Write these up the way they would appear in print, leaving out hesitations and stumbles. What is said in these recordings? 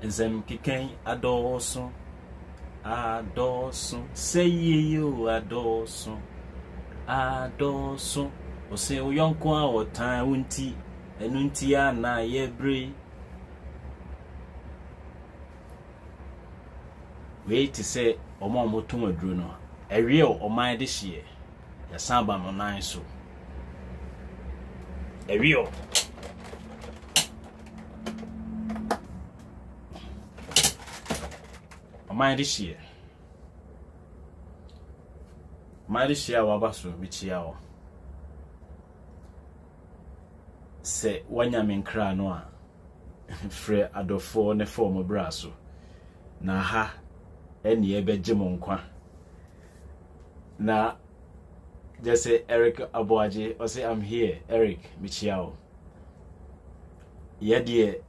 Nsem kiken adoso say you adoso o say oyonko a otan wunti enunti a na yebre wait to say omo motum aduru no ewie o man de hye ya samba no nan so ewie o man de hye wabaso bichia o se wanya menkra no a frɛ adofo ne form braso na ha eni ebeje mo nkwa na just say Eric Aboaje or say I'm here Eric Michiao yede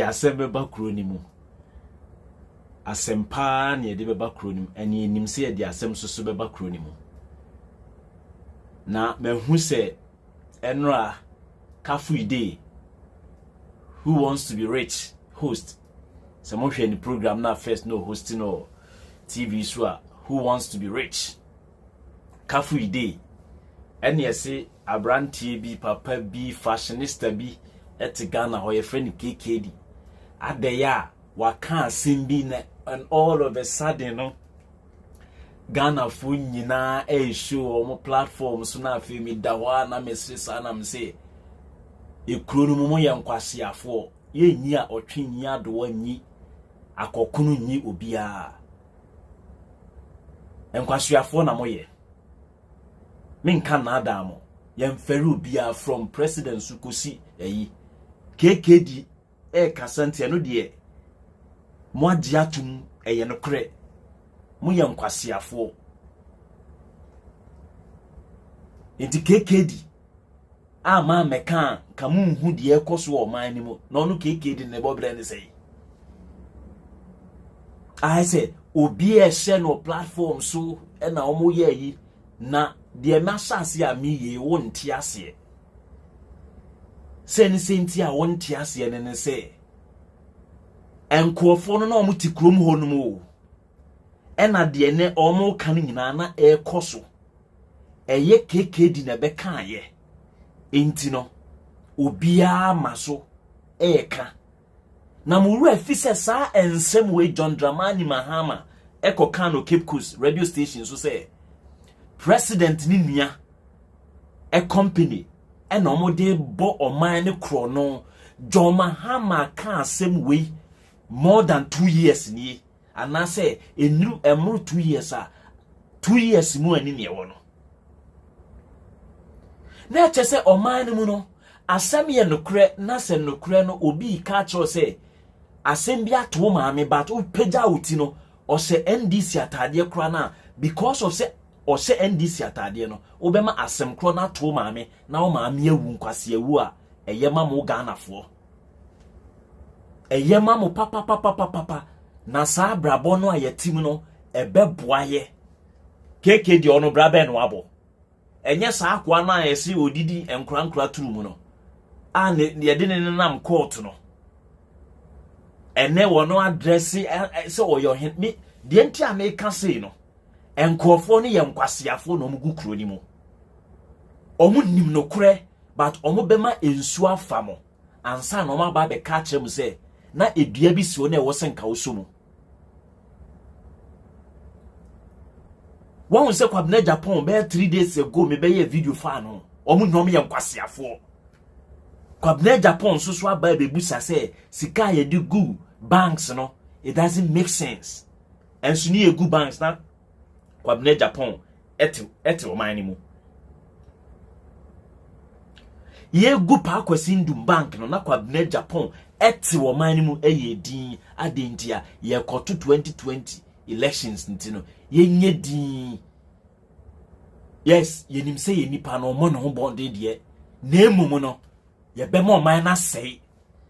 asem beba kro ni mu asempa na yede beba kro ni mu eni enim se yede asem soso beba kro ni mu na mehu se enra kafu ide who wants to be rich host some of the program na first no hosting or TV so who wants to be rich kafu ide ene yesi abrantie bi papa bi fashionista bi etigana ho ye friend KKD adeya waka asimbi na and all of a sudden no Ghana fu nyina show omo platform so na afi mi dawa na mesesa na mse ekuro no mo ye nkwasiafo ye nyi a otwe nyi ado anyi akokunu nyi obia enkwasiafo na mo ye minka na adamo yemfere obia from president sukosi eyi KKD kasante no de mo agiatum eye no kre mo ye nkwasiafo enti KKD ama meka kamu hu de ekoso o man ni mo no no KKD ne bobre ne sei I say obi no platform so na omo ye yi na de masase a mi ye wonti ase se ni senti a wonti ase ne se enkofo no na omo ti krom ho no mo ena de ne omo kan nyina na ekoso eye KKD na be kan ye enti no obia maso eka na muru afise sa ensem we John Mahama Kano Cape Coast radio station so say president ni nua company na omode bo oman ne kro no John Mahama kan asem we more than 2 years ni ana say enuru emuru 2 years 2 years mu ani ne wo no na chese oman ne mu no asem ye nokre na se nokre no obi ka cho say asem bia to maame but o peja uti no o se NDC atade kra na because of say o se NDC atade no obema asem kro na to maame na o maame awu nkwase awu a eyema mo Ghana fo eyema mo papa na sa brabo no ayetim no ebeboaye KKD ono brabe no abo enye sa akwa na yesi odidi enkra turu mu no a ne de ne nam court no ene wono address se oyo me de enti America say no enkofo no ye nkwasiafo no mugu kuro ni mu omu nim no kure but omu bema ensu afamo ansa no ma ba be ka kire mu se na edua bi si o na e wo senka wo so mu won se kwabna Japan be 3 days ago me be ye video fan no omu nom ye nkwasiafo kwabna Japan so aba be busa se sika ye di gu banks no it doesn't make sense and so ni egu banks na kwabna Japan eti o man ni mu ye gu pa kwasi ndum bank no na kwabna Japan eti o man ni mu eye din adentia ye koto 2020 elections ntino ye nye din yes ye nim se ye nipa no mo no bonde de na emum no ye be ma oman na sei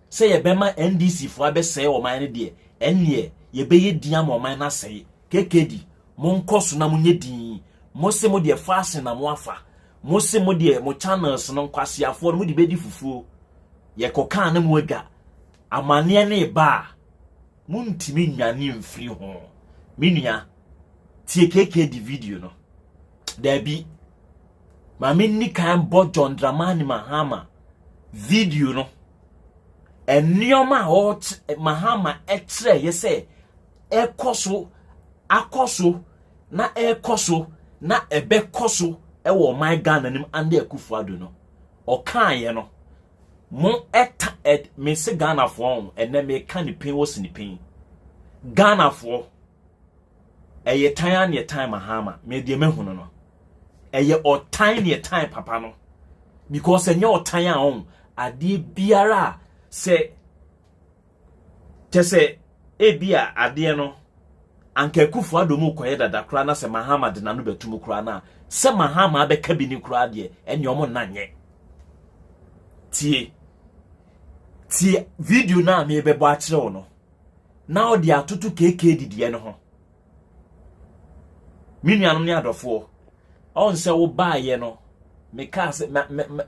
se ye be ma NDC fo abe sei oman ne de enne ye be ye din ma oman na sei KKD mo nkoso na mo nye din mo se mo de fashion na mo afa mo se mo de mo channels no nkwasiafo no mo de be di fufuo ye kokan na mo aga amane ne ba muntimi nwane mfiri ho menua tie KK di video no dabi ma menni kan bo John Mahama video no enioma hot Mahama etre yese ekoso akoso na ekoso na ebekoso ewo my Ghana nim ande Akufo-Addo no okaye no mo eta me se Ghana fo ene me kan ni pin wo sini pin Ghana fo eye tan ne tan Mahama me de mehuno no eye otan ne tan papa no because enye otan a on ade biara se tese ebia ade no anka Akufo-Addo mu koye dada kra na se Mahama de nanu betumu kra na se Mahama abeka bi ni kra de enye omo nanye tie video na me bebo a kire wo no na odi atoto KK didie no ho minuanom ne adofo on se wo baaye no me ka se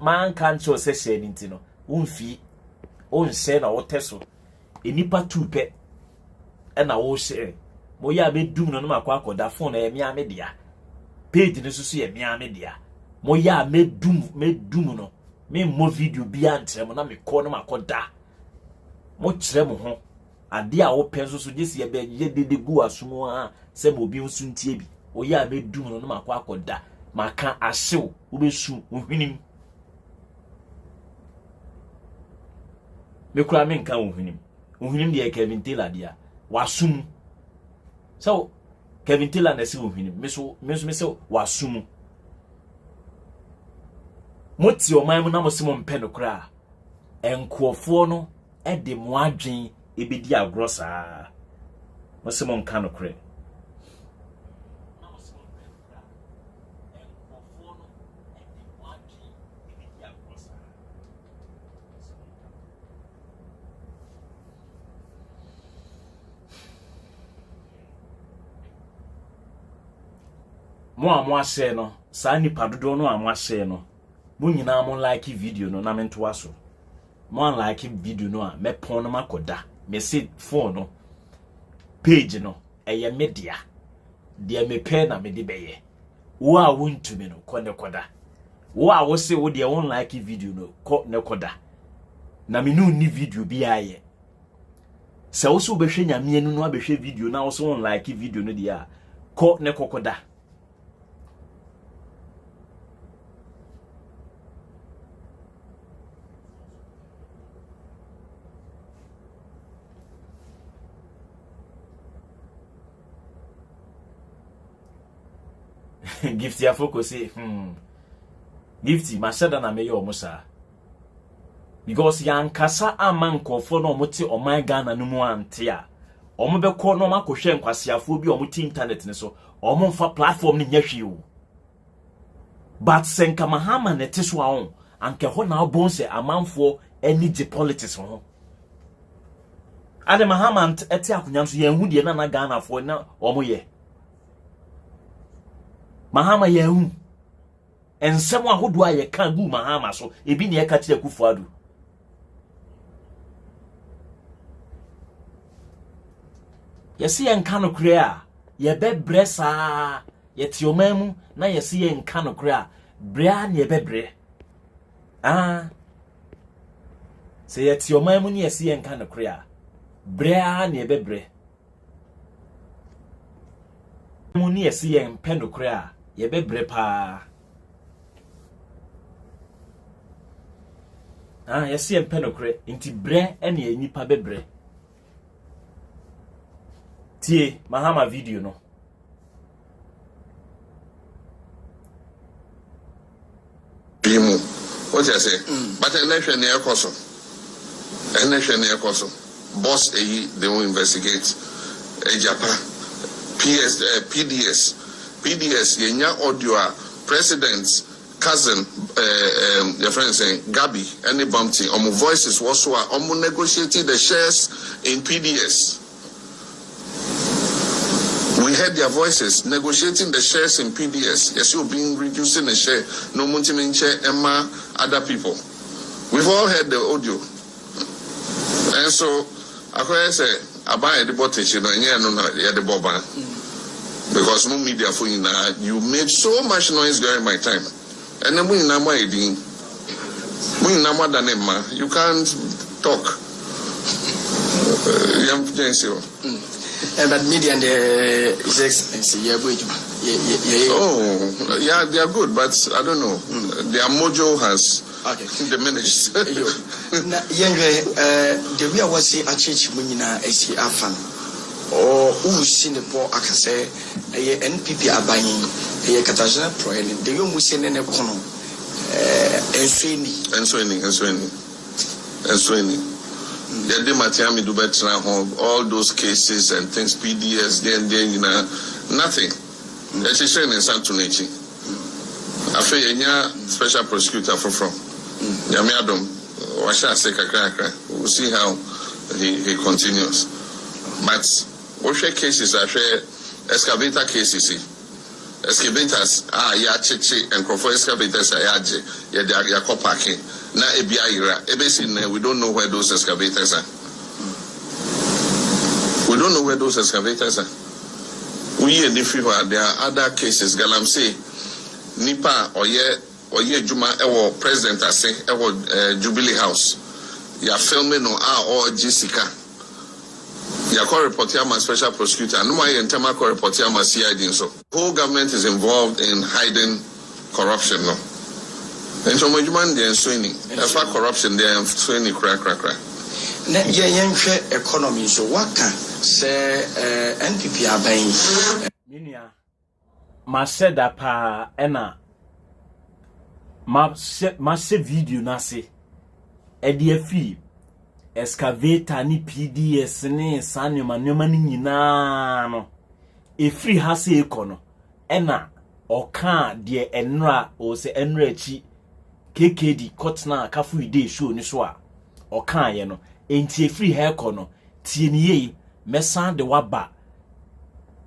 man kan cho se hye ni ntino wonfi on se na wo teso enipa tupe e na wo hye mo ya be dum no makwa akoda phone e mia me dia page ne susu ye mia me dia mo ya me dum no me mo video bia ntrem na me ko no makoda mo kire mo ho ade a wo penso so gesi ye be ye dede gu asumo a se mo bi nsuntie bi o ya me dum no makwa akoda maka ahyew wo be su ohwinim me kura me nka ohwinim de Kevin Taylor dia wasum so Kevin Taylor na se ohwinim me so wasum moti o man mu na mo se mo mpe no kura enkuofo no e de mo adwen ebedi agrosa mo se mo nka no kura mo amwase no sa nipa dodo no amwase no mo nyina mo like video no na mento aso mo like video no a me pon no makoda me se phone no page no eye media de me pe na me de beye wo a wontumi no ko ne koda wo a wo se wo de won like video no ko ne koda na me no ni video bi aye se wo so behwe nyame anu no abehwe video na wo so won like video no de a ko ne kokoda Gifty afoko say Gifty masada na me yo musa because yankasa amankofo no mote oman Ghana no mu ante a omo be ko no makohwe nkwasiafo bi omo ti internet ne so omo mfa platform ne nyahwe o but senka Mahama ne te so a anke ho na obon se amanfo enige politics ho ade Mahama ete akonya so ye hu de na Ghana fo na omo ye Mahama yehu ensem ahodo aye kan gu Mahama so ebi ne eka kire Akufo-Addo yesi enka no kure a ye bebre saa ye tiomamu na yesi enka no kure a brea ne bebre se ye tiomamu ne yesi enka no kure a brea ne bebre mu ne yesi enpe no kure a ye bebre pa yesi empe no kure nti bre ene enipa bebre tie Mahama video no bimu what you say but election na ekoso boss they will investigate Japan PDS yenya audio president's cousin your friend saying Gabi any bumping voices was so negotiating the shares in PDS. We heard their voices negotiating the shares in PDS. Yes, you're being reducing the share. No muntimin share Emma other people. We've all heard the audio. And so I say about the botation and the boba. Because no media for you made so much noise during my time. And then you can't talk. But media and is expensive. Oh, yeah, they are good, but I don't know. Their mojo has diminished. The way I was saying, a church munina is he afan. Or who seen the poor Akase, a NPP are buying a Katajana Pro, and the young Musin and a Kono, and Sweeney. Yadi Matiami do better all those cases and things, PDS, then, nothing. That's a shame in Santunechi. After a special prosecutor from Yamiadom, Washa Sekakaka, we'll see how he continues. But what cases are excavator cases? Excavators are Yachichi and Crofo excavators are Yaji, Yako parking. Na Ebiaira, Ebesin, we don't know where those excavators are. We don't know where those excavators are. We in the fever, there are other cases. Galam say, Nipa or ye Juma, President, I say, Jubilee House. You are filming or Jessica. You are called reporter, special prosecutor. No, my entire call reporter, my CID. So, whole government is involved in hiding corruption. No. And so much man they are swinging. As far corruption, they are swinging crack. Economy. So what can say NPP are buying? Minia, ma said that pa ena ma se video na se EDF excavator ni PDS ni sanema nyoma ni nyina no e free ha se ekono ena oka de enra o se enra echi KKD kotna kafu ide show ni so a okan ye no enti free hair kono tie ni ye mesan de waba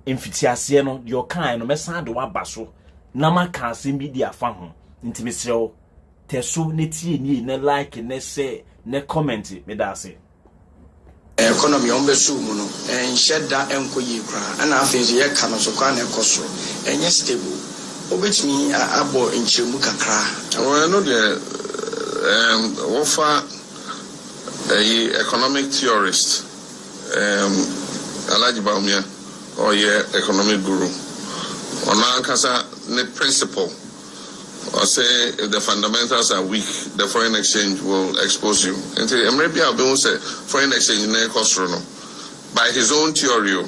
emfitiase no de okan no mesan de waba so na maka asem bi di afa ho enti mesrew teso ne tie ni na like ne share ne comment me da say economy on besu mu no en sheda enkoyi kra ana afenzi ye ka no so kwa na ekoso enye stable obetimi abo enchemu kakra. Well, I know the offer a economic theorist, Alaji Baumia, or economic guru. On Ankasa, the principle, or say if the fundamentals are weak, the foreign exchange will expose you. And maybe I'll be say foreign exchange in by his own theory.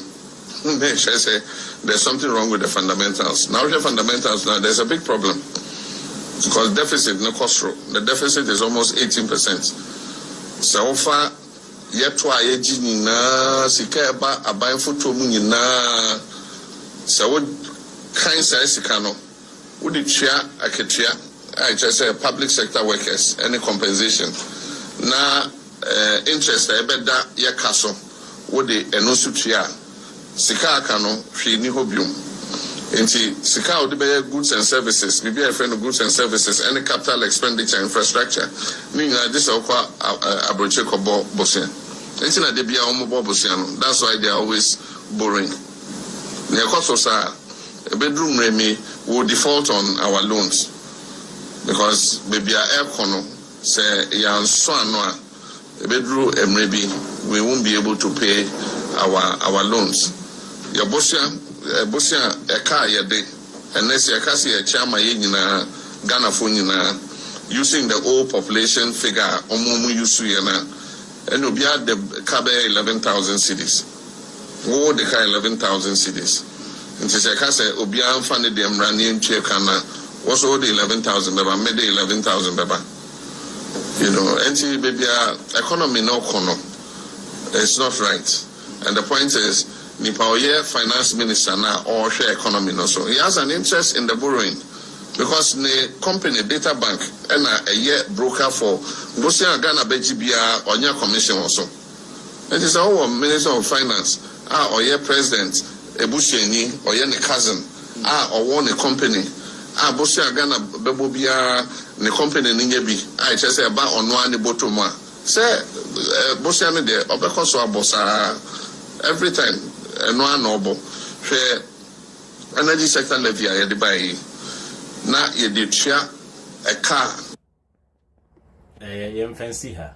Say there's something wrong with the fundamentals. Now the fundamentals, now there's a big problem. Because deficit, no cost. The deficit is almost 18%. So far, yet to a na sikaba abai futu na so what kind size sikano would it share a ketia? I just say public sector workers, any compensation. Na interest I bet that ya castle would the enosutia. Sika kano hwe ni hobium enti sika odi be goods and services maybe a friend of goods and services any capital expenditure infrastructure meaning this okwa abroche kobo bosia enti na de bia omo bosia no that's why they are always borrowing na ekoso sa bedroom remi will default on our loans because baby air kono say ya nso ano a bedroom emrebi we won't be able to pay our loans. Your bosia eka yede unless your kasi a chama yina Ghana phone using the old population figure omumu yusu yana and obia the kabe 11,000 cities. Wo the ka 11,000 cities. And say kase obia funded them running chekana was all the 11,000 baba made the 11,000 baba. You know, anti baby economy no kono. It's not right. And the point is Nipaoye finance minister now or share economy no so he has an interest in the borrowing because the company data bank and a year broker for Bosia Ghana BGBA on your commission also. It is our minister of finance or your president Ebusheni or your cousin or one a company Bosia Ghana Bebobia the company Ningebi I just say about on one bottom say Bosiane de Obekoso Abosa every time no noble share energy sector levy the buy na ye de tua a car yem fancy her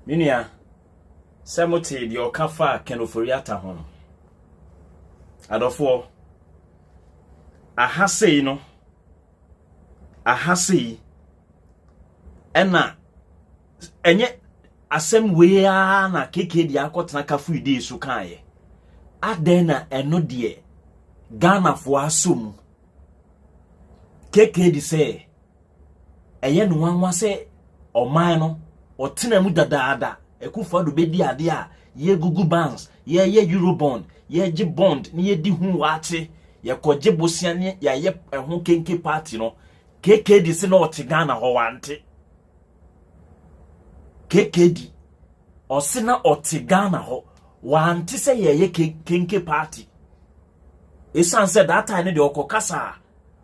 minia semote the okafa kenoforiata ho adofo ahase no ahase ena enye asem we na KK di akotena kafu ide so kaaye aden na eno de Ghana fo asom KK di se eye no wanwa se oman no otena mu dadaada ekufa do bedi ade a ye gugu bonds ye eurobond ye gi bond ni ye di hu waate ye koje bosiane ya ye ho kenke party no KK di se na ote Ghana ho wante KK di osina ote Ghana ho wante se ye kenke party esan said that time de okokasa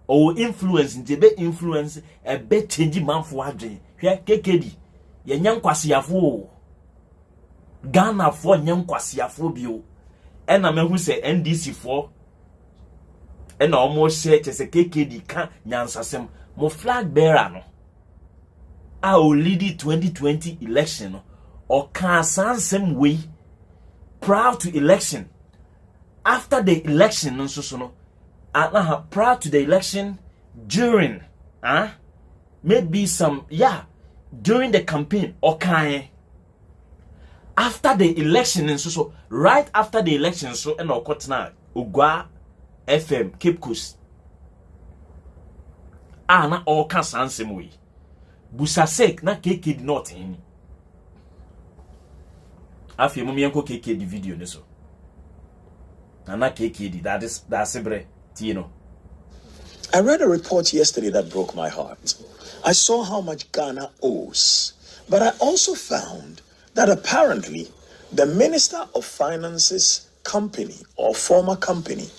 o influence ntebe influence e be change manfo adwen hwe KK di ye nyankwasiafo Ghana fo nyankwasiafo bio ena mehu se NDC fo ena omo share se KK di ka nyansasem mo flag bearer no a o lead 2020 election no o ka sansem we proud to election after the election no so no proud to the election during maybe some during the campaign okay after the election so right after the election so and okotna Ogwa FM Cape Coast na all can sansem we busasek na KK did not in afi mo mienko KK di video ne so na KK di that's sebre tino. I read a report yesterday that broke my heart. I saw how much Ghana owes, but I also found that apparently the Minister of Finance's company or former company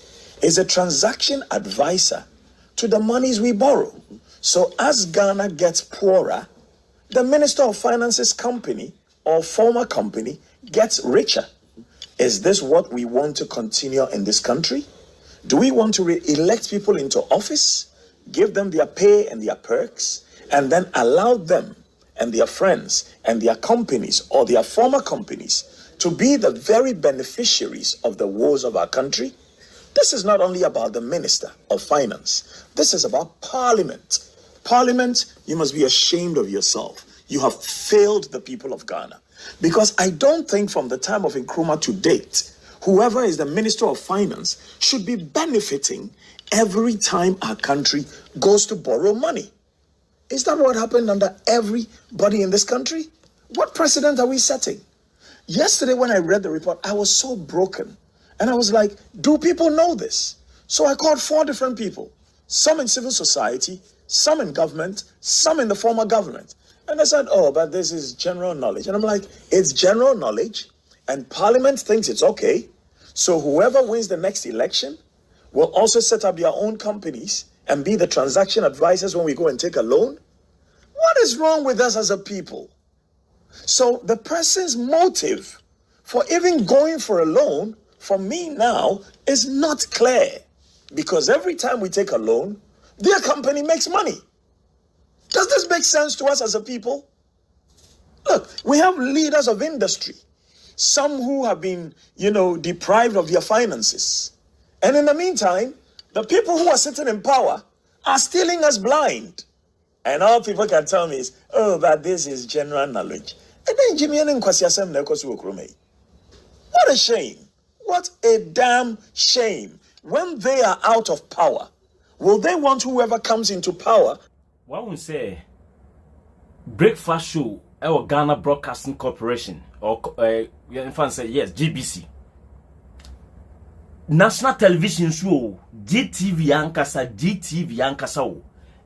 is a transaction advisor to the monies we borrow. So as Ghana gets poorer, the Minister of Finance's company or former company gets richer. Is this what we want to continue in this country? Do we want to re-elect people into office, give them their pay and their perks, and then allow them and their friends and their companies or their former companies to be the very beneficiaries of the woes of our country? This is not only about the Minister of Finance. This is about Parliament. Parliament, you must be ashamed of yourself. You have failed the people of Ghana. Because I don't think from the time of Nkrumah to date, whoever is the Minister of Finance should be benefiting every time our country goes to borrow money. Is that what happened under everybody in this country? What precedent are we setting? Yesterday when I read the report, I was so broken. And I was like, do people know this? So I called 4 different people. Some in civil society, some in government, some in the former government. And I said, oh, but this is general knowledge. And I'm like, it's general knowledge and Parliament thinks it's okay. So whoever wins the next election will also set up their own companies and be the transaction advisors when we go and take a loan. What is wrong with us as a people? So the person's motive for even going for a loan for me now is not clear, because every time we take a loan, their company makes money. Does this make sense to us as a people? Look, we have leaders of industry, some who have been, deprived of their finances. And in the meantime, the people who are sitting in power are stealing us blind. And all people can tell me is, oh, but this is general knowledge. And then Jimmy and what a shame. What a damn shame. When they are out of power, will they want whoever comes into power? One would say breakfast show or Ghana Broadcasting Corporation or in fact say yes, GBC. National television show GTV Ankasa o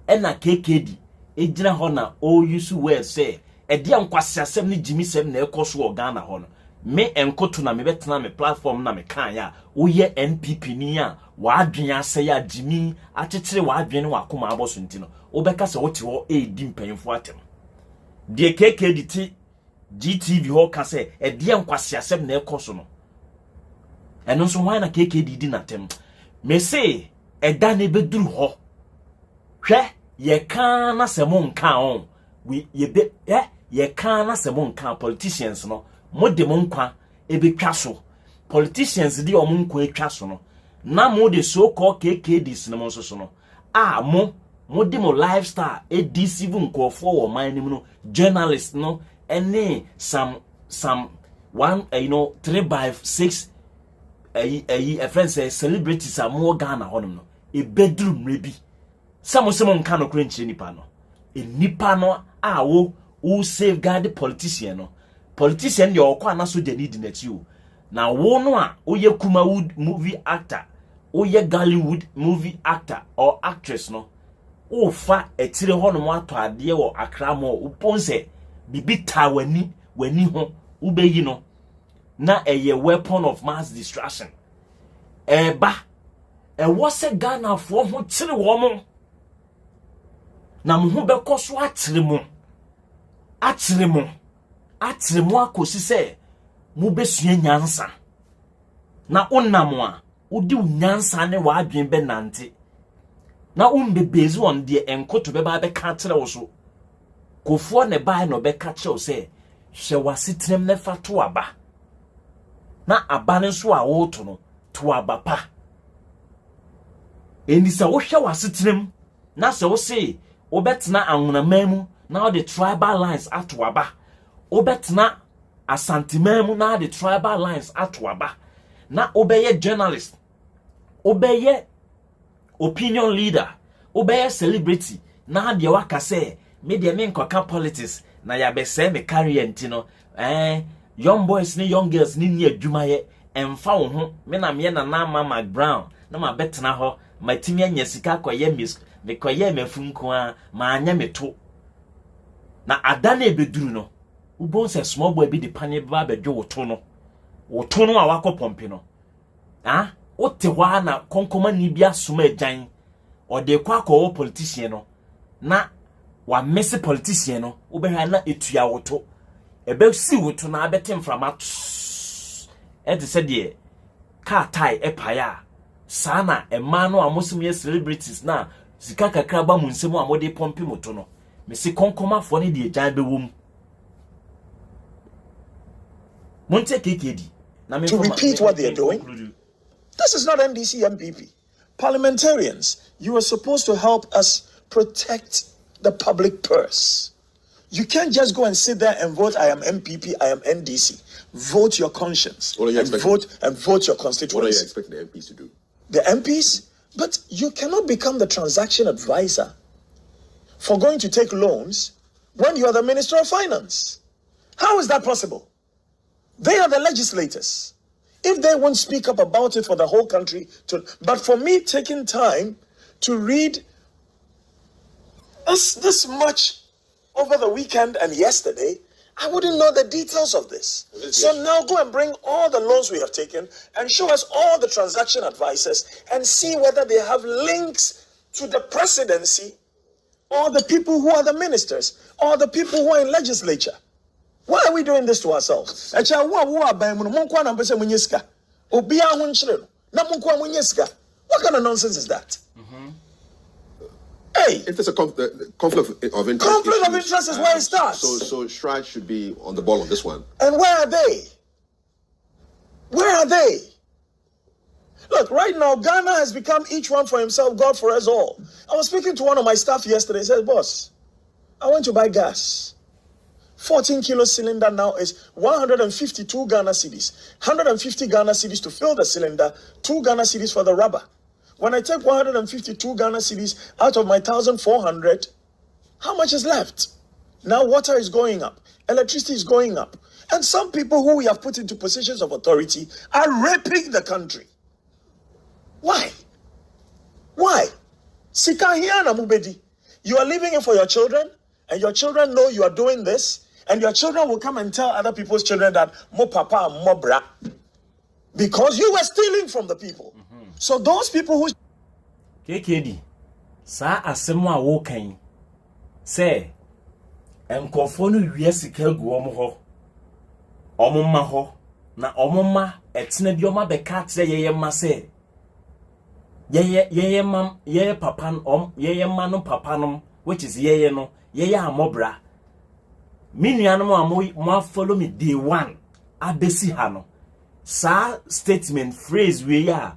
ena KKD ejina ho na o use word say e dia nkwase asem ni Jimmy sem na ekoso o Ghana ho no me enkoto na me betena me platform na me kan ya wo NPP ni a wa adwen ase ya Jimmy akyekere wa adwen wa akoma aboso ntino obeka se wote ho di mpanyimfo atem de KKD ti GTV ho ka se e de nkwase asem na ekoso no eno so hwan na KKD di natem me say e da ne beduru ho hwe ye kan na se mo nka on we ye be ye kan na se mo nka politicians no mo de mo nkwa e betwa so politicians di o mo nkwa etwa so no na mo de so called KKDs no mo so no mo de mo lifestyle e deceive nkofo wo man nim no journalists no any some 3/6 a friend say celebrities are more Ghana honom no e bedroom rebi some nka no krenchi nipa no e nipa no wo safeguard the politician no politician ye okwa na so de need na ti o na wo no a wo ye Kumawood movie actor wo ye Gollywood movie actor or actress no o fa etire honom ato ade wo Accra mo uponse bibi ta wani ho ubeyi no na eye weapon of mass destruction eba wo se Ghana fo ho tire wo mo na mo ho bekoso atire mo akosi se mo besua nyansa na onam a odi nyansa ne wa adwen be nante na umbebezi on de enkoto beba be ka tire wo so kofo ne bai no be ka kire se hwe wasitinem ne fa to aba na aba ne so a wo to no to aba pa eni se wo hwe wasitinem na se wo se obetna anwonamamu na the tribal lines ato aba obetna asantimamu na the tribal lines ato aba na obeye journalist obeye opinion leader obeye celebrity na de waka say me de me nkoka politics na ya be say me career ntino young boys ni young girls ni adwumaye emfa wo ho me na me na mama Brown na ma betena ho matimi anya sika koye miss me koye mafunko a ma anya meto na adana ebeduru no ubon se small boy bi de pane ba bedwo woto no a wakọ pompi no wote hwa na konkoma ni bia soma ajan o de kwa akọ politician no na wa messe politician no ubehwa na etua woto ebe si woto na abete mframa e de se de car tie epaya sana ema no amosim ye celebrities na sika kakra ba mu nsemu amode pompi moto no me se konkoma fo ne de ajan bewom Monte KKD. To repeat what they are doing, this is not NDC MPP. Parliamentarians, you are supposed to help us protect the public purse. You can't just go and sit there and vote, I am MPP, I am NDC. Vote your conscience and vote your constituency. What are you expecting the MPs to do? The MPs? But you cannot become the transaction advisor for going to take loans when you are the Minister of Finance. How is that possible? They are the legislators. If they won't speak up about it for the whole country, but for me taking time to read this much over the weekend and yesterday, I wouldn't know the details of this. So now go and bring all the loans we have taken and show us all the transaction advisors and see whether they have links to the presidency or the people who are the ministers or the people who are in legislature. Why are we doing this to ourselves? What kind of nonsense is that? Hey, if there's a conflict of interest, conflict of interest is where it starts. So Shrine should be on the ball on this one. And where are they? Where are they? Look, right now, Ghana has become each one for himself, God for us all. I was speaking to one of my staff yesterday. He said, boss, I went to buy gas. 14 kilo cylinder now is 152 Ghana cedis. 150 Ghana cedis to fill the cylinder, 2 Ghana cedis for the rubber. When I take 152 Ghana cedis out of my 1,400, how much is left? Now water is going up, electricity is going up. And some people who we have put into positions of authority are raping the country. Why? Why? Sikahiana Mubedi. You are leaving it for your children, and your children know you are doing this, and your children will come and tell other people's children that mo papa and mo bra, because you were stealing from the people. So those people who KKD sa asemu a wo kan say enkofo no wie sika gu omo ho omo ma ho na omo ma etena bi oma be ka kire yeye ma say yeye mam yeye papa yeye ma no papa no which is yeye no yeye amobra minuanom mo follow me day one abesi ha no sa statement phrase we ya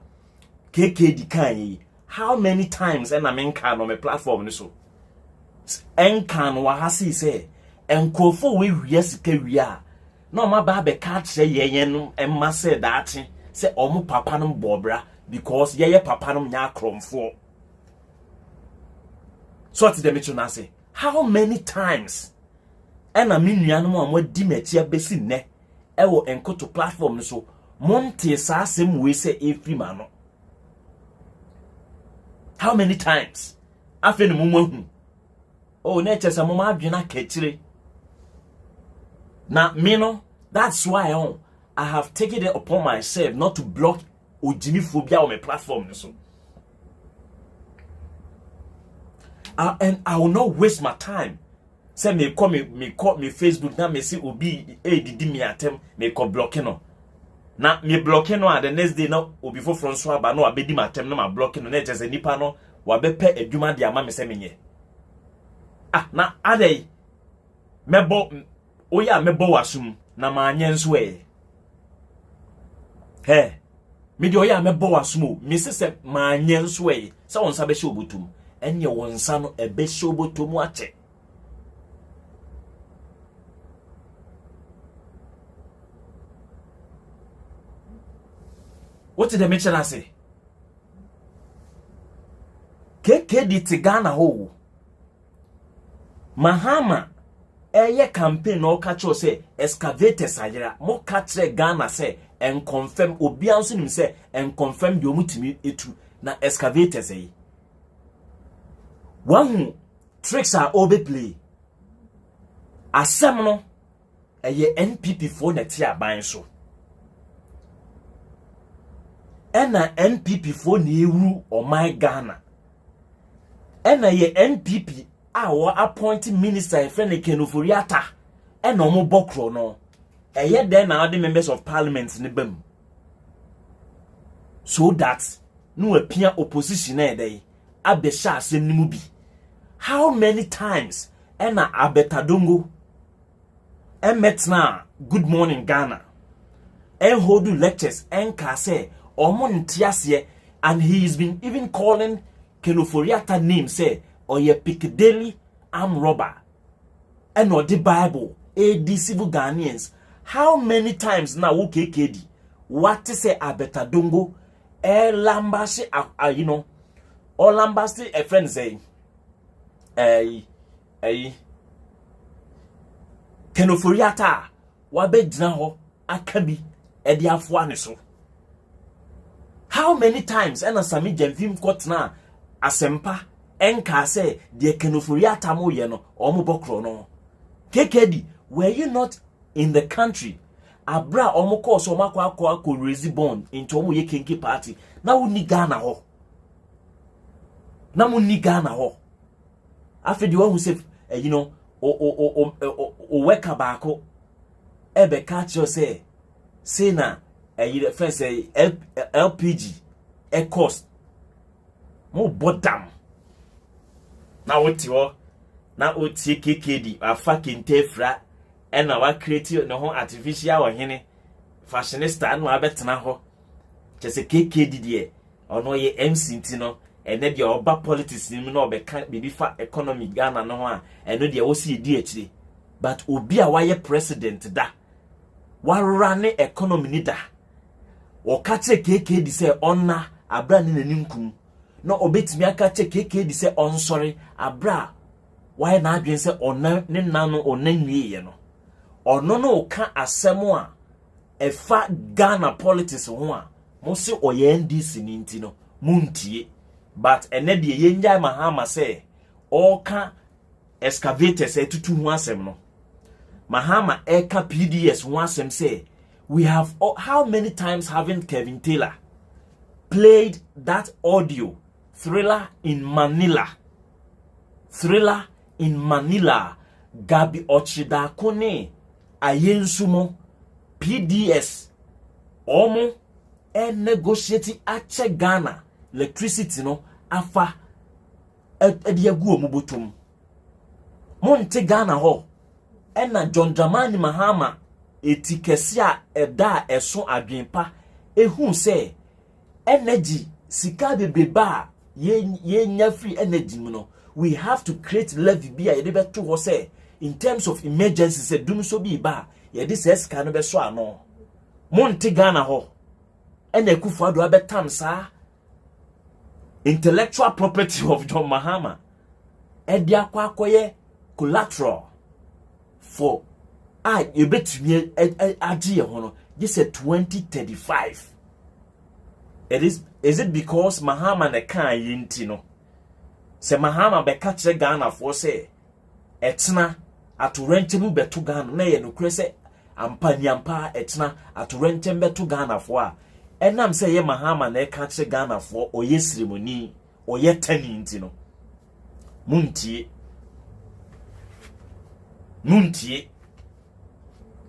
KKD kan how many times and I mean can on my platform ni so en kan wa ha si say enkofo we sika wia na ma ba be ka kire yeye no emma say that say omo papa no bobra because yeye papa no nya kromfo so at the mecho na say how many times and I mean nuanom amodi machi abesi ne ewo enkoto platform ni so monte sa asem we say every man. How many times? After the moment, oh, nature some mama adwena kechire. Now, me no, that's why I have taken it upon myself not to block Ojimi phobia on my platform. So, and I will not waste my time. Say me call me Facebook now me see obi did me attempt me call blocking no. Na me blocking no the next day no obi for François ba no abedi matem no ma blocking no na just nipa no wa be pe adwuma de ama me se menye na adai mebo oya mebo wasum na ma anye nso he me de oya mebo wasum me se ma anye nso se won sa be hye obotum enye won sa no e be hye obotum ache. What did the mention say? KKD to Ghana ho. Mahama eye campaign no catch you say excavators ayera mo catch Ghana say and confirm obi anso nim say and confirm the omutimi etu na excavators yi. One tricks are obe play. Asem no eye NPP for na ti aban so. Ena NPP for ni ewu o my Ghana. Ena ye NPP our appointing minister friend Kenuforiata. Ena omo bokro no. Eye den na the members of parliament ni bem. So that no appear opposition e dey abesha asem ni mu bi. How many times ena abetadongo emetna good morning Ghana. En hold lectures en ka say Omon Tiasie, and he's been even calling Kenuforiata name, say, or ye Piccadilly arm robber. And or the Bible, civil Ghanaians. How many times now, KKD? What to say, Abetadongo, Lambasi, you know, or Lambasi, a friend say, Kenuforiata, Wabe Dinaho, Akabi, Ediafuaneso. How many times ena sami Jenvim kotna asempa enka say de Kenuforiata mo ye no omo bokro no. KKD, were you not in the country? Abra omo course omo akwa raise bond into omo ye kenke party. Na woni Ghana ho. Na woni Ghana ho. After the one who say you know o weka baako ebe catch you say na the friend say LPG a cost more bottom. Now what you now what KKD a fucking tefra and our creative no artificial or hene fashionista and my better ho just a KKD there or no ye MC tino and then your oba politics no be can't be for economy Ghana no and no the OCD but obi a why president da wa run economy ni da o kache KKD say onna abra ni nanim no obetimi akache KKD say on sorry abra why na adwen say onna ne nano onna nwie no ono no ka asemo a efa Ghana politics ho a mo se oye NDC ni nti no muntie but ene de yenja Mahama say all ka excavators etutu ho asem no Mahama eka PDS ho asem say we have how many times haven't Kevin Taylor played that audio Thriller in Manila in Manila, Gabi Ochida Kone, Ayensumo, PDS, Omo, and negotiating ache Ghana, electricity no, afa, ediagu mubutum. Monte Ghana ho, ena John Mahama, etikesia eda eso adwempa, ehun se, energy, sika beba, ye nya free energy no. We have to create levy be a debe to say in terms of emergency say dum so bi ba ye this eska no be so ano monte Ghana ho ene Akufo-Addo abetam sa intellectual property of John Mahama e dia kwa akoye collateral for you betumi agye ho no this is 2035. Is it because Mahama ne kan yinti no se Mahama be kire Ghana for say etna atorentem beto Ghana na ye no kure se ampanyampa etna atorentem beto Ghana for a enam se ye Mahama na kire Ghana for oye ceremony oye tani nti no muntie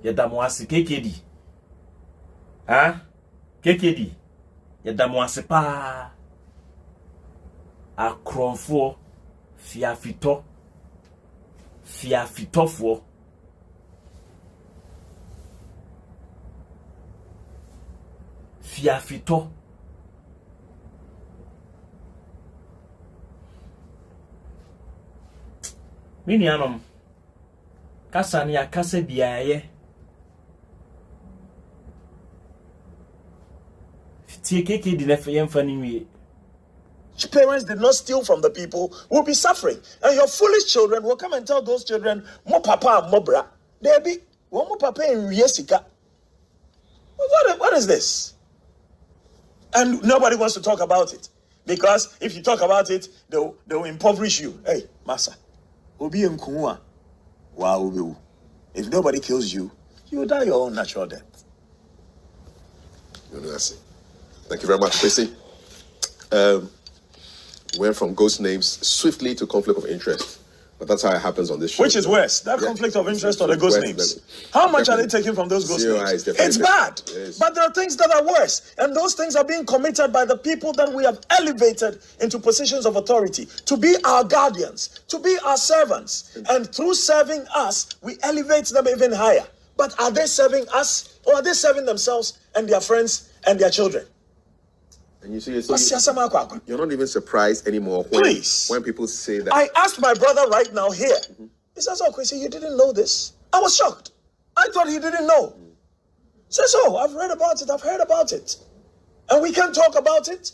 ye damo ase KKD KKD ye damo ase pa akronfo fiafitofo fiafito mini anom kasa ni akasa biaye TKK di nefe yemfani wi. Parents did not steal from the people will be suffering. And your foolish children will come and tell those children, Mo papa, mo bra. There be one more papa in Riesika. What is this? And nobody wants to talk about it. Because if you talk about it, they'll impoverish you. Hey, Massa. Obi Nkuwa. Wow. If nobody kills you, you will die your own natural death. Thank you very much, Tracy. Went from ghost names swiftly to conflict of interest. But that's how it happens on this show. Which is worse, that conflict of interest or the ghost names? How much are they taking from those ghost names? It's bad. Yes. But there are things that are worse. And those things are being committed by the people that we have elevated into positions of authority to be our guardians, to be our servants. And through serving us, we elevate them even higher. But are they serving us or are they serving themselves and their friends and their children? And you see, so you're not even surprised anymore when people say that. I asked my brother right now here. He says, "Oh, Chrissy, you didn't know this." I was shocked. I thought he didn't know. Says, "Oh, I've read about it. I've heard about it, and we can't talk about it."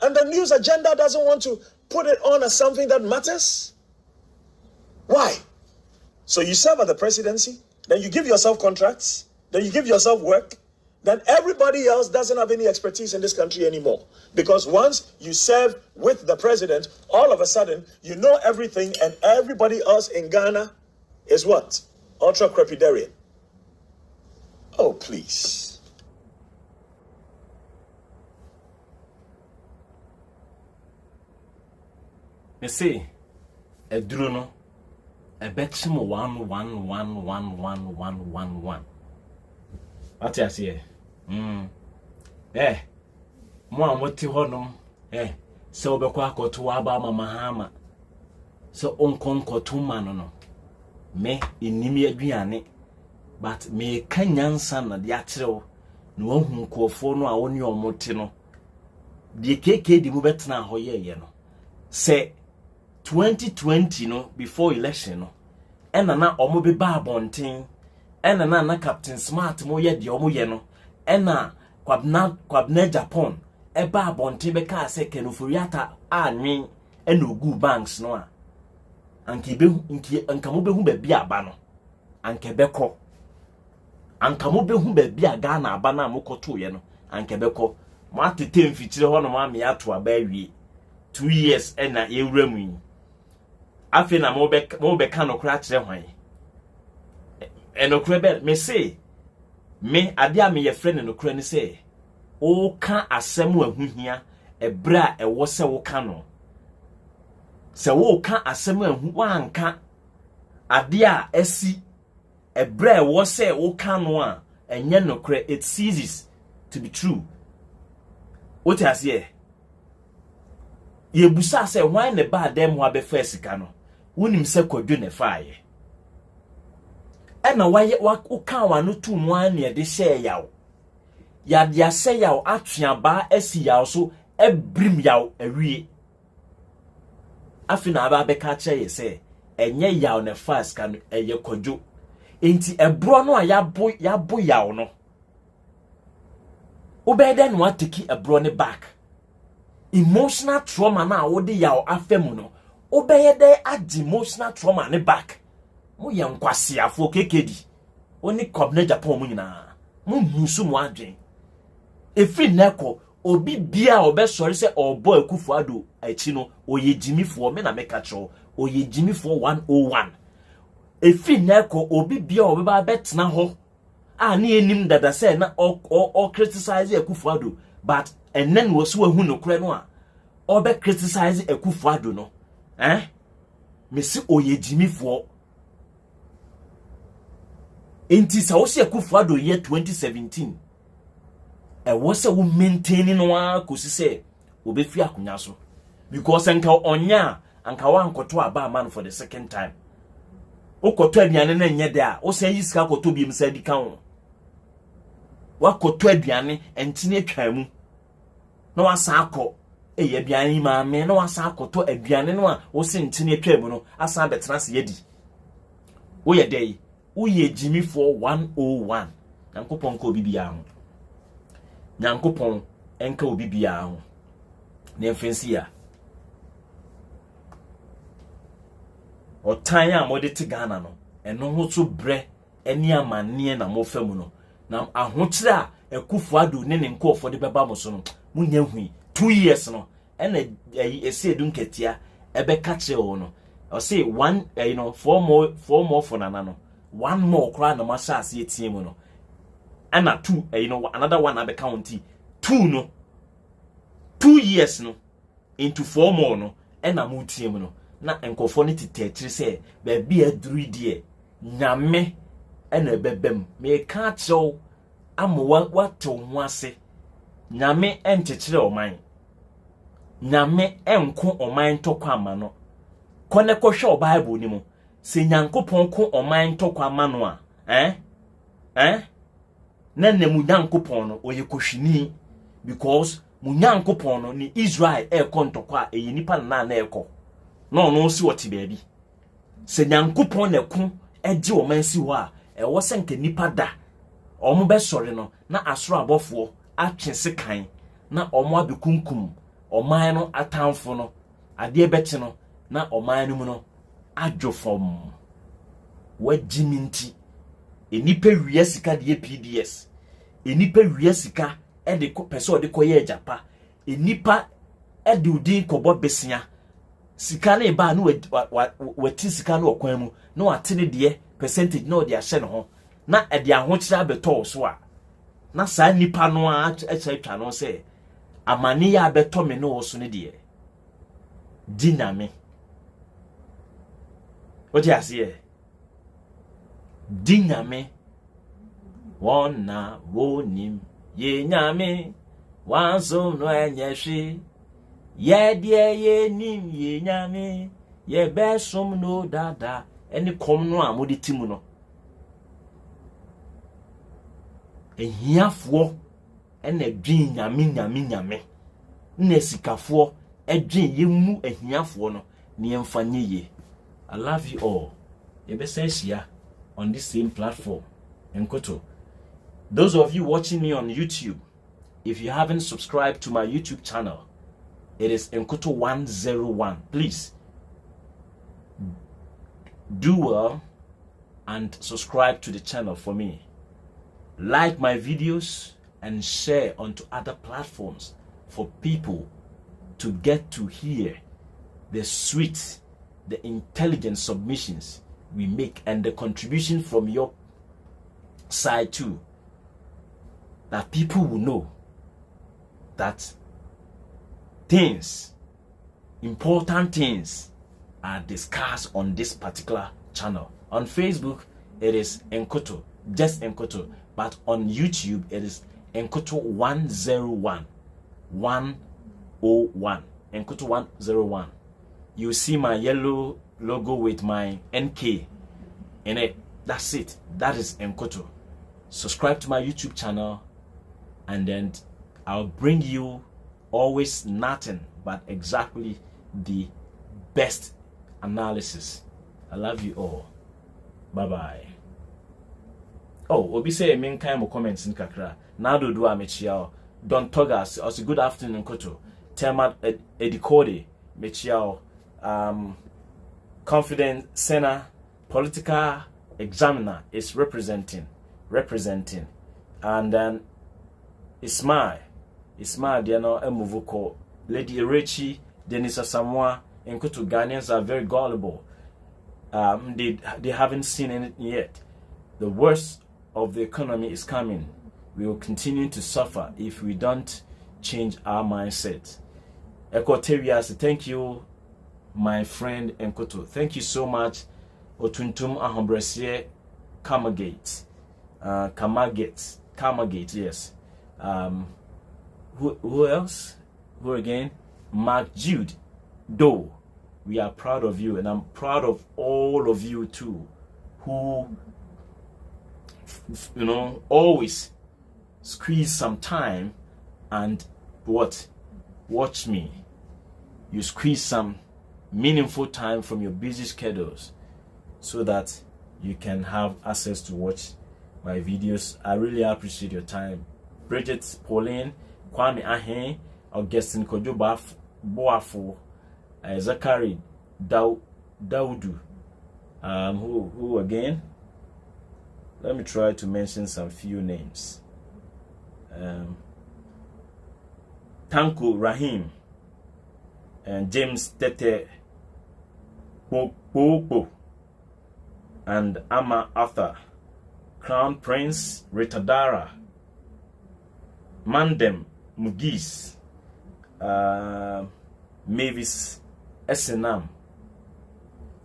And the news agenda doesn't want to put it on as something that matters. Why? So you serve at the presidency, then you give yourself contracts, then you give yourself work. Then everybody else doesn't have any expertise in this country anymore. Because once you serve with the president, all of a sudden, you know everything, and everybody else in Ghana is what? Ultra-crepidarian. Oh, please. You see, a druno, a betchim 1. What you say? Mo amoti honum se obekwa akoto aba Mahama se onkonkoto mano no me enimi aduane but me kanyansa na de akyerew na wahu nkofo no a woni omote no de KK di mu betena ho ye no se 2020 no before election no ena na omo be ba abonten ena na Captain Smart mo ye de omo ye no ena kwabna Japan eba abonten be ka se kenoforiata anwen ena ogu banks no a anka mo be hu ba bia aba no anka beko anka mo be hu ba bia Ghana aba na mokoto ye no anka beko mo atete mfitire ho no ma me ato aba awie 2 years ena ewura mu afi na mo be ka no kra kire hwan enokre be me say me ade a me ye frɛ ne nokre ne say o ka asɛm ahuhia ebra ɛwɔ sɛ wo ka no se wo ka asem ahu wanka ade a esi ebre wo se wo ka no a enye nokre, it ceases to be true. What has here? Ye busa se why ne ba dem ho abefa sika no. Wonim se kwadwo ne faaye. Ena waye woka wa no tu mu an ne de share yawo. Ya dia se yawo atwea ba asi yawo so ebrim yawo awie. Afina aba beka che ye se enye yawo ne fast kan eye kwadwo. Enti ebro no a yabo yawo no. Obeda no atiki ebro ne back. Emotional trauma na wode yawo afemu no. Obeye de adi emotional trauma ne back. Mo yankwase afo kekedi. Oni kobne Japan mu nyina. Mo nusu mo adwen. Efi neko obi bia obesori se obo Akufo-Addo achi no oye jimifo me na meka cho oye jimifo 101. Efi neko obi bia obeba betena ho a na enim dada se na o criticize Akufo-Addo, but and then was so hu no kure no a obe criticize Akufo-Addo no mesi oye jimifo. Enti sa wo se Akufo-Addo year 2017 wo se wo maintain no a kosi se obefi akunya so, because enka onya anka wa nkoto aba man for the second time. Okoto aduane na nye de a wo se yisika koto biem sa di kan wo wakoto aduane entine atwa mu na wasa akọ eye aduane ma me na wasa akoto aduane no a wo se entine atwa mu no asa betena se yedi wo ye dey wo ye jimifo 101. Nyankopon ko bibia ho, Nyankopon enka obibia ho na mfensi ya otan a mode te Ghana no eno ho so bre eni amane na mo famu no na ahokire a Akufo-Addo ne nkofo de beba mo so no munya hui 2 years no ena esi edun ketia ebe ka kire wo no o say one four more for nana no one more kra na masase etie mu no ena 2 another one abe county 2 no 2 years no into 4 more no ena mu tie mu no na nkofo ne titetire se ba bia duru die nyame ena bebem me ka kire amowa wato ho ase nyame enchechire oman, nyame enko oman tokwa ama no kone ko hwe Bible ni mu se Nyankopon ko oman tokwa ama no a na mu Nyankopon no oye kohwini, because mu Nyankopon no ni Israel kontokwa eyi nipa na eko no no si woti baabi se Nyankopon na ko eje oman si ho a wo se nke nipa da omo be sori no na asoro abofo atwese kan na omo abekunkum oman no atamfo no ade beti no na oman no mu no adwofom wajiminti enipa wiya sika de PDS, enipa wiya sika de ko pese de koye japa, enipa de udi kobo besia sika na ba no wati sika na okwan mu na watene de percentage na de ahye no ho na ede ahokira abeto so a na sa nipa no a etwa no se amani ya abeto me no so ne de diname odi asiye diname wona wonim ye nyame wanzo no anyehwe ye de ye nim ye nyame ye besom no dada eni kom no a modi timu no ehiafo ena dwen nyame na sikafo edwen yemu ehiafo no ne emfanye ye. I love you all. You be here on this same platform. Nkoto. Those of you watching me on YouTube, if you haven't subscribed to my YouTube channel, it is Nkoto 101. Please do well and subscribe to the channel for me. Like my videos and share onto other platforms for people to get to hear the sweet, the intelligent submissions we make and the contribution from your side too, that people will know that things, important things are discussed on this particular channel. On Facebook, it is Nkoto, just Nkoto, but on YouTube, it is Nkoto 101, 101, Nkoto 101. You see my yellow logo with my NK in it. That's it. That is Nkoto. Subscribe to my YouTube channel, and then I'll bring you always nothing but exactly the best analysis. I love you all. Bye bye. Oh, obi say main kind of comments in kakra. Now do mechiao. Don Togas. Also good afternoon, Nkoto. Tema Edikode mechiao. Confident Senna political examiner is representing, and then Ismail, they know Emuvuko, Lady Erechi, Denisa Samoa, and Nkoto. Ghanaians are very gullible. They haven't seen anything yet. The worst of the economy is coming. We will continue to suffer if we don't change our mindset. Ekoterias, thank you, my friend Nkoto. Thank you so much. Otuntum Ahombresie Kamagate. Kamagate, yes. Who else? Who again? Mark Jude. Doe. We are proud of you, and I'm proud of all of you too, who, you know, always squeeze some time and watch me. You squeeze some meaningful time from your busy schedules so that you can have access to watch my videos. I really appreciate your time. Bridget, Pauline, Kwame Ahen, Augustine Kojo Boafo, Zachary Daudu. Who again? Let me try to mention some few names. Tanku Rahim and James Tete Popo and Ama Arthur, Crown Prince Ritadara, Mandem Mugis, Mavis Esenam,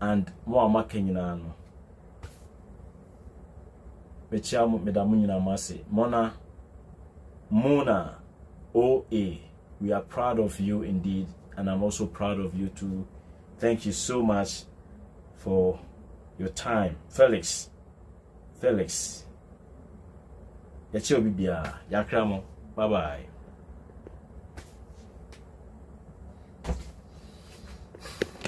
and Moama Kenyano. Mechiamu Medamunyina Masi, Mona OA. We are proud of you indeed, and I'm also proud of you too. Thank you so much for your time. Felix. Yachi Obibia. Yakramo. Bye bye.